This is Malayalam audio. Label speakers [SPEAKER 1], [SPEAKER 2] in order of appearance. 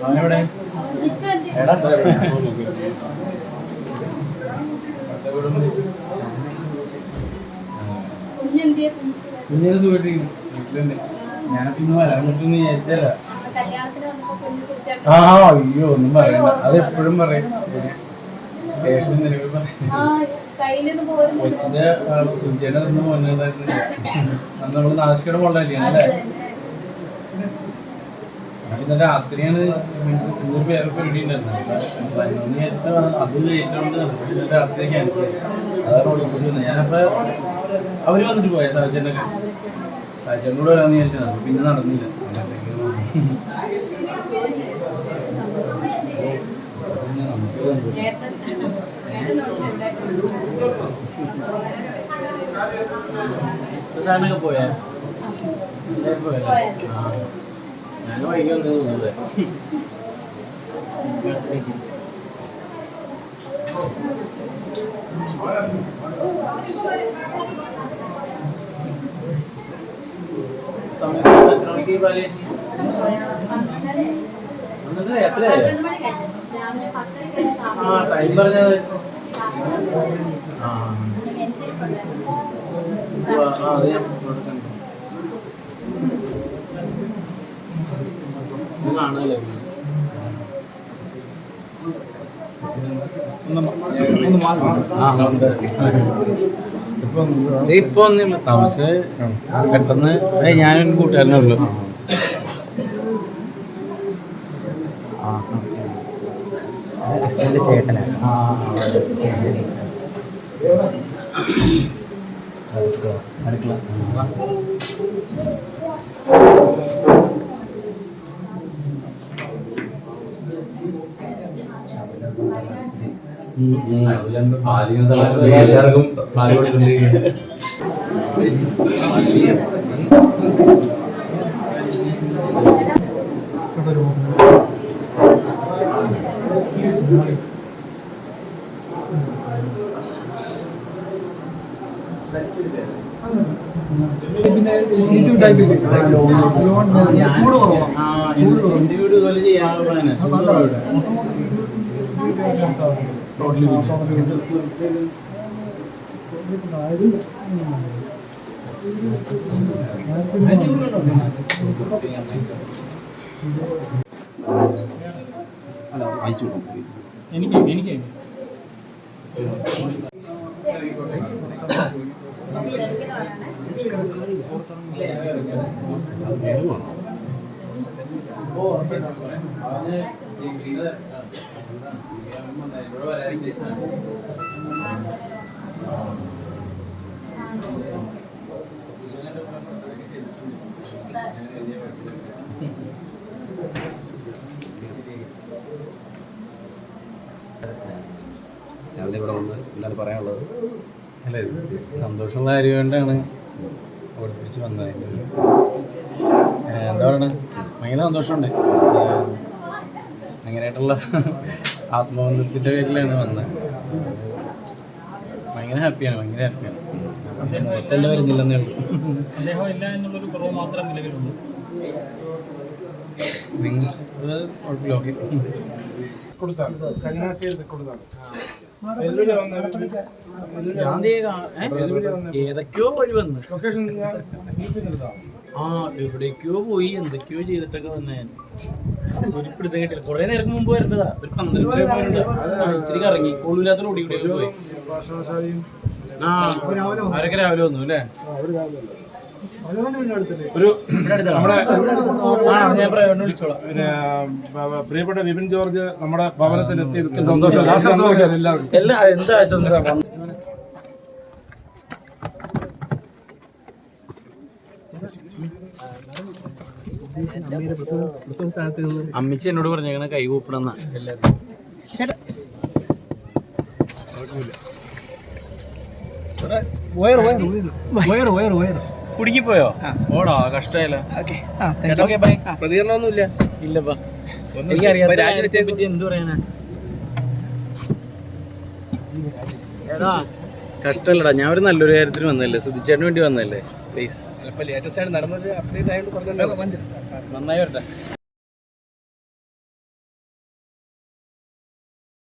[SPEAKER 1] അവനെവിടെ കുഞ്ഞിനെ സുഖമായിട്ടിരിക്കുന്നു വീട്ടിലുണ്ട്. ഞാനപ്പോ ഇന്ന് വരാൻ പറ്റുമെന്ന് വിചാരിച്ചല്ല. അയ്യോ ഒന്നും പറയണ്ട, അത് എപ്പോഴും പറയും. സ്റ്റേഷനിൽ നിലവിൽ കൊച്ചിന്റെ സുചേനെ നിന്ന് പോന്നതായിരുന്നു. നമ്മള് നാശിക്കയുടെ മുകളിലല്ലേ അല്ലേ? ഇന്നലെ രാത്രിയാണ് മീൻസ് ഇന്നൊരു പേരൊക്കെ പേടിയുണ്ടായിരുന്നു. അത് ഏറ്റവും ഇന്നലെ രാത്രി ക്യാൻസൽ ചെയ്തു. അതാണ് ഓടിപ്പിച്ച് വന്നത്. ഞാനപ്പോ അവര് വന്നിട്ട് പോയ സാഹചര്യമൊക്കെ സാഹചര്യനോട് വരാമെന്ന് വിചാരിച്ചതാണ്. പിന്നെ നടന്നില്ല. സാറിനൊക്കെ പോയാ ഞാൻ വൈകി വന്നു തോന്നുന്നത്. സമയത്ത് എത്ര മണിക്ക് പാലിയേച്ചി എന്നിട്ട് എത്രയായോ? ടൈം പറഞ്ഞത് അത് ഞാൻ കാണാല്ലേ. ഇപ്പൊ ഒന്നും താമസിച്ച് പെട്ടെന്ന് ഞാനൊരു കൂട്ടുകാരനേ ഉള്ളു. ചേട്ടനാ അടുക്കള എല്ലാവർക്കും പാല് കൊടുത്തിട്ടുണ്ട്. വീട് പോലെ ചെയ്യാൻ എനിക്ക്
[SPEAKER 2] രാവിലെ ഇവിടെ വന്ന് എന്താണ് പറയാനുള്ളത്?
[SPEAKER 1] അല്ലേ, സന്തോഷമുള്ള കാര്യം കൊണ്ടാണ് ഓടിപ്പിടിച്ച് വന്നത്. എന്താ പറയുക, ഭയങ്കര സന്തോഷമുണ്ട്. അങ്ങനെയായിട്ടുള്ള ആത്മബന്ധത്തിൻ്റെ പേരിലാണ് വന്നത്. ഭയങ്കര ഹാപ്പിയാണ്. മൊത്തം വരുന്നില്ലെന്നേ ഉള്ളൂ. അദ്ദേഹം ഇല്ല എന്നുള്ളൊരു കുറവ് മാത്രം നിലവിലുള്ളൂ. നിങ്ങൾ കുഴപ്പമില്ല, ഓക്കെ ഏതൊക്കെയോ വഴി വന്ന് എവിടേക്കോ പോയി എന്തൊക്കെയോ ചെയ്തിട്ടൊക്കെ വന്ന ഞാൻ ഒരു പിടുത്തം കിട്ടില്ല. കുറെ നേരം മുമ്പ് വരേണ്ടതാ. ഒരു 12 ഇത്തിരി കറങ്ങി കൊള്ളൂല്ലാത്ത ഓടി ഇവിടെ പോയി. അവരൊക്കെ രാവിലെ വന്നു അല്ലേ? ഒരു ഞാൻ വിളിച്ചോളാം.
[SPEAKER 3] പിന്നെ പ്രിയപ്പെട്ട വിപിൻ ജോർജ് നമ്മുടെ ഭവനത്തിൽ എത്തി. സന്തോഷം, എല്ലാവർക്കും
[SPEAKER 1] എന്താ ആശംസ. അമ്മിച്ചി എന്നോട് പറഞ്ഞേക്കണ കൈ കൂപ്പണമെന്നാ എല്ലാവരും. കുടുങ്ങിപ്പോയോ? ഓടാ കഷ്ടമായല്ലോ.
[SPEAKER 2] പ്രതികരണമൊന്നുമില്ല.
[SPEAKER 1] ഇല്ലപ്പാ, എനിക്കറിയാത്ത പറ്റി എന്ത് പറയാനാ. എടാ കഷ്ടമല്ലടാ, ഞാൻ ഒരു നല്ലൊരു കാര്യത്തിന് വന്നല്ലേ, സുധിച്ചേട്ടന് വേണ്ടി വന്നല്ലേ. പ്ലീസ് ലേറ്റസ്റ്റ് ആയിട്ട് നടന്നൊരു അപ്ഡേറ്റ് ആയിട്ട് നന്നായി വരട്ടെ.